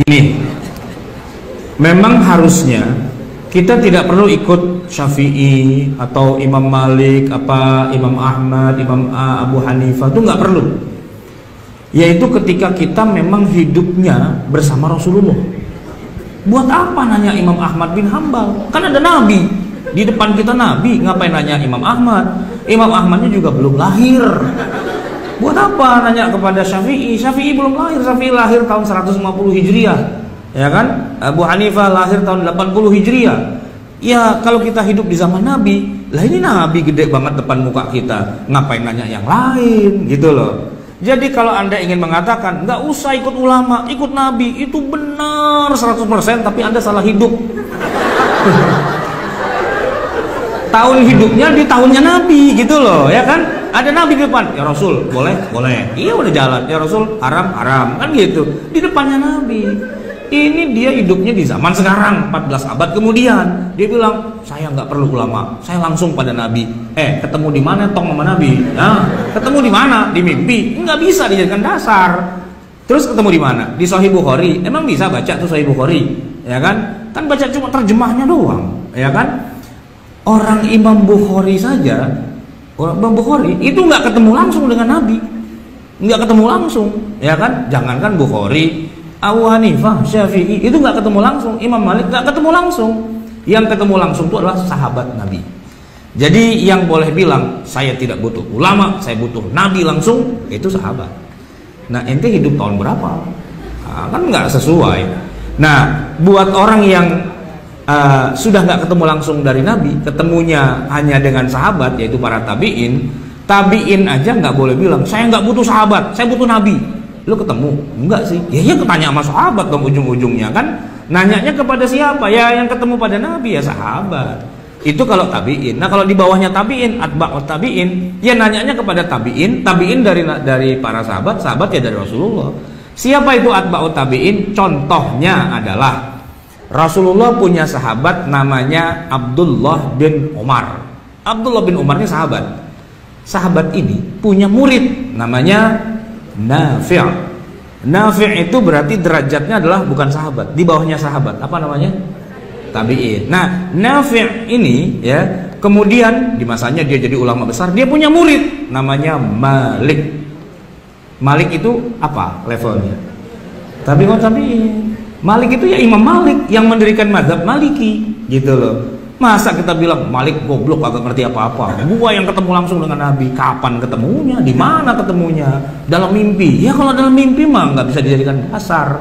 Gini, memang harusnya kita tidak perlu ikut Syafi'i atau Imam Malik, Imam Ahmad, Imam Abu Hanifah, itu nggak perlu. Yaitu ketika kita memang hidupnya bersama Rasulullah. Buat apa nanya Imam Ahmad bin Hambal? Kan ada Nabi di depan kita, Nabi, ngapain nanya Imam Ahmad? Imam Ahmadnya juga belum lahir. Buat apa nanya kepada Syafi'i? Syafi'i belum lahir. Syafi'i lahir tahun 150 Hijriah, ya kan? Abu Hanifah lahir tahun 80 Hijriah. Ya kalau kita hidup di zaman Nabi, lah ini Nabi gede banget depan muka kita, ngapain nanya yang lain, gitu loh. Jadi kalau Anda ingin mengatakan nggak usah ikut ulama, ikut Nabi, itu benar 100%, tapi Anda salah hidup. Tahun hidupnya di tahunnya Nabi, gitu loh, ya kan? Ada Nabi di depan, ya Rasul, boleh, boleh. Iya udah jalan, ya Rasul, haram, haram, kan gitu. Di depannya Nabi. Ini dia hidupnya di zaman sekarang, 14 abad kemudian. Dia bilang, saya nggak perlu ulama, saya langsung pada Nabi. Ketemu di mana tong sama Nabi? Nah, ketemu di mana? Di mimpi. Nggak bisa dijadikan dasar. Terus ketemu di mana? Di Sahih Bukhari. Emang bisa baca tuh Sahih Bukhari? Ya kan? Kan baca cuma terjemahnya doang, ya kan? Orang Imam Bukhari saja, orang Imam Bukhari itu nggak ketemu langsung dengan Nabi, nggak ketemu langsung, ya kan? Jangankan Bukhari, Abu Hanifah, Syafi'i itu nggak ketemu langsung, Imam Malik nggak ketemu langsung. Yang ketemu langsung itu adalah sahabat Nabi. Jadi yang boleh bilang saya tidak butuh ulama, saya butuh Nabi langsung, itu sahabat. Nah ente hidup tahun berapa? Nah, kan nggak sesuai. Nah buat orang yang sudah nggak ketemu langsung dari Nabi, ketemunya hanya dengan sahabat, yaitu para tabiin. Tabiin aja nggak boleh bilang saya nggak butuh sahabat, saya butuh Nabi. Lu ketemu? Enggak sih. Ya ketanya sama sahabat dong ujung-ujungnya kan. Nanyanya kepada siapa? Ya yang ketemu pada Nabi, ya sahabat. Itu kalau tabiin. Nah kalau di bawahnya tabiin, atba'ut tabiin, ya nanyanya kepada tabiin. Tabiin dari para sahabat, sahabat ya dari Rasulullah. Siapa itu atba'ut tabiin? Contohnya adalah Rasulullah punya sahabat namanya Abdullah bin Umar. Abdullah bin Umar ini sahabat. Sahabat ini punya murid namanya Nafi'. Nafi' itu berarti derajatnya adalah bukan sahabat, di bawahnya sahabat. Apa namanya? Tabi'in. Nah, Nafi' ini ya, kemudian di masanya dia jadi ulama besar, dia punya murid namanya Malik. Malik itu apa levelnya? Tabi'in. Malik itu ya Imam Malik yang mendirikan mazhab Maliki, gitu loh. Masa kita bilang Malik goblok agak ngerti apa-apa? Gua yang ketemu langsung dengan Nabi. Kapan ketemunya? Di mana ketemunya? Dalam mimpi. Ya kalau dalam mimpi mah nggak bisa dijadikan dasar.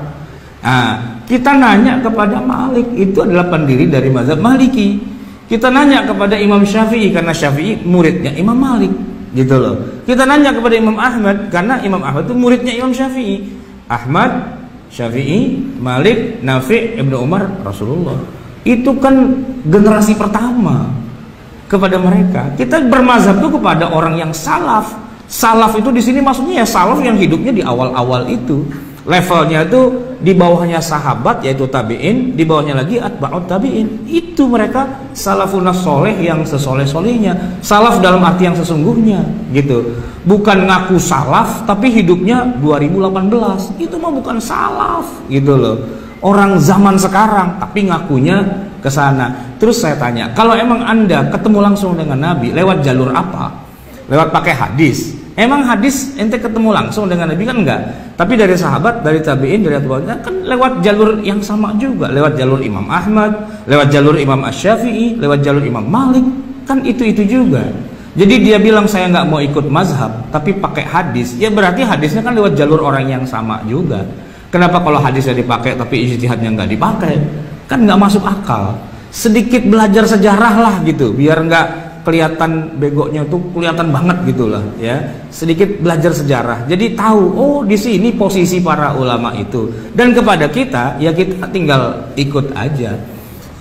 Nah, kita nanya kepada Malik, itu adalah pendiri dari mazhab Maliki. Kita nanya kepada Imam Syafi'i karena Syafi'i muridnya Imam Malik, gitu loh. Kita nanya kepada Imam Ahmad karena Imam Ahmad itu muridnya Imam Syafi'i. Ahmad, Syafi'i, Malik, Nafi', Ibnu Umar, Rasulullah. Itu kan generasi pertama kepada mereka. Kita bermazhab itu kepada orang yang salaf. Salaf itu di sini maksudnya ya salaf yang hidupnya di awal-awal itu. Levelnya itu di bawahnya sahabat yaitu tabi'in, di bawahnya lagi atba'ut tabi'in. Itu mereka salafun soleh yang sesoleh-solehnya. Salaf dalam arti yang sesungguhnya, gitu. Bukan ngaku salaf tapi hidupnya 2018. Itu mah bukan salaf, gitu loh. Orang zaman sekarang tapi ngakunya ke sana. Terus saya tanya, kalau emang Anda ketemu langsung dengan Nabi lewat jalur apa? Lewat pakai hadis. Emang hadis ente ketemu langsung dengan Nabi kan enggak? Tapi dari sahabat, dari tabi'in, dari atba'in kan lewat jalur yang sama juga, lewat jalur Imam Ahmad, lewat jalur Imam Asy-Syafi'i, lewat jalur Imam Malik, kan itu juga. Jadi dia bilang saya nggak mau ikut mazhab tapi pakai hadis, ya berarti hadisnya kan lewat jalur orang yang sama juga. Kenapa kalau hadisnya dipakai tapi ijtihadnya nggak dipakai? Kan nggak masuk akal. Sedikit belajar sejarah lah gitu, biar nggak kelihatan begonya tuh kelihatan banget gitulah ya. Sedikit belajar sejarah. Jadi tahu oh di sini posisi para ulama itu. Dan kepada kita ya kita tinggal ikut aja.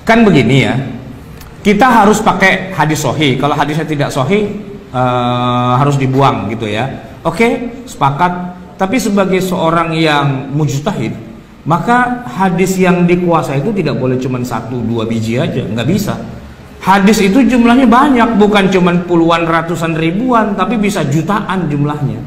Kan begini ya. Kita harus pakai hadis sahih. Kalau hadisnya tidak sahih harus dibuang gitu ya. Oke, sepakat. Tapi sebagai seorang yang mujtahid, maka hadis yang dikuasai itu tidak boleh cuma 1-2 biji aja, nggak bisa. Hadis itu jumlahnya banyak, bukan cuma puluhan, ratusan, ribuan, tapi bisa jutaan jumlahnya.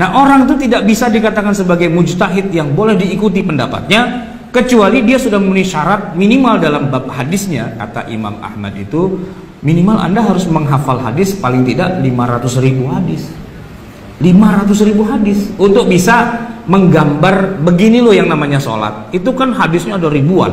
Nah orang itu tidak bisa dikatakan sebagai mujtahid yang boleh diikuti pendapatnya kecuali dia sudah memenuhi syarat minimal dalam bab hadisnya. Kata Imam Ahmad itu minimal Anda harus menghafal hadis paling tidak 500.000 hadis. 500.000 hadis untuk bisa menggambar begini loh yang namanya sholat. Itu kan hadisnya ada ribuan.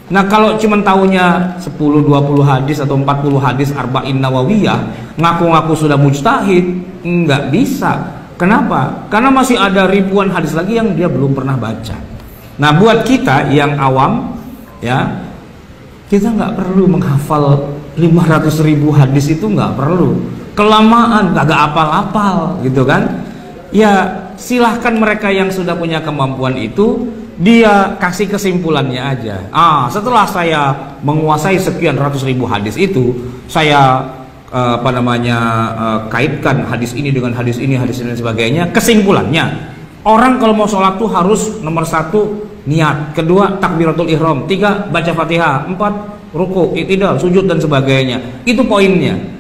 Nah kalau cuma tahunya 10, 20 hadis atau 40 hadis Arba'in Nawawiyah, ngaku-ngaku sudah mujtahid, nggak bisa. Kenapa? Karena masih ada ribuan hadis lagi yang dia belum pernah baca. Nah buat kita yang awam, ya, kita nggak perlu menghafal 500.000 hadis, itu nggak perlu. Kelamaan, kagak apal-apal gitu kan. Ya silahkan mereka yang sudah punya kemampuan itu, dia kasih kesimpulannya aja. Setelah saya menguasai sekian ratus ribu hadis itu, saya kaitkan hadis ini dengan hadis ini dan sebagainya. Kesimpulannya, orang kalau mau sholat tuh harus nomor 1 niat, kedua takbiratul ihram, 3 baca Fatihah, 4 ruku, i'tidal, sujud dan sebagainya. Itu poinnya.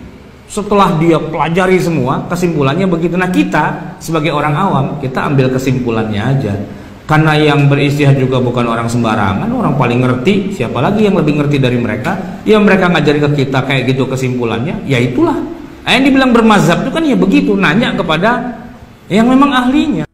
Setelah dia pelajari semua, kesimpulannya begitu. Nah kita sebagai orang awam, kita ambil kesimpulannya aja. Karena yang beristihad juga bukan orang sembarangan, orang paling ngerti. Siapa lagi yang lebih ngerti dari mereka? Ya mereka ngajarin ke kita kayak gitu kesimpulannya. Ya itulah. Yang dibilang bermazhab itu kan ya begitu, nanya kepada yang memang ahlinya.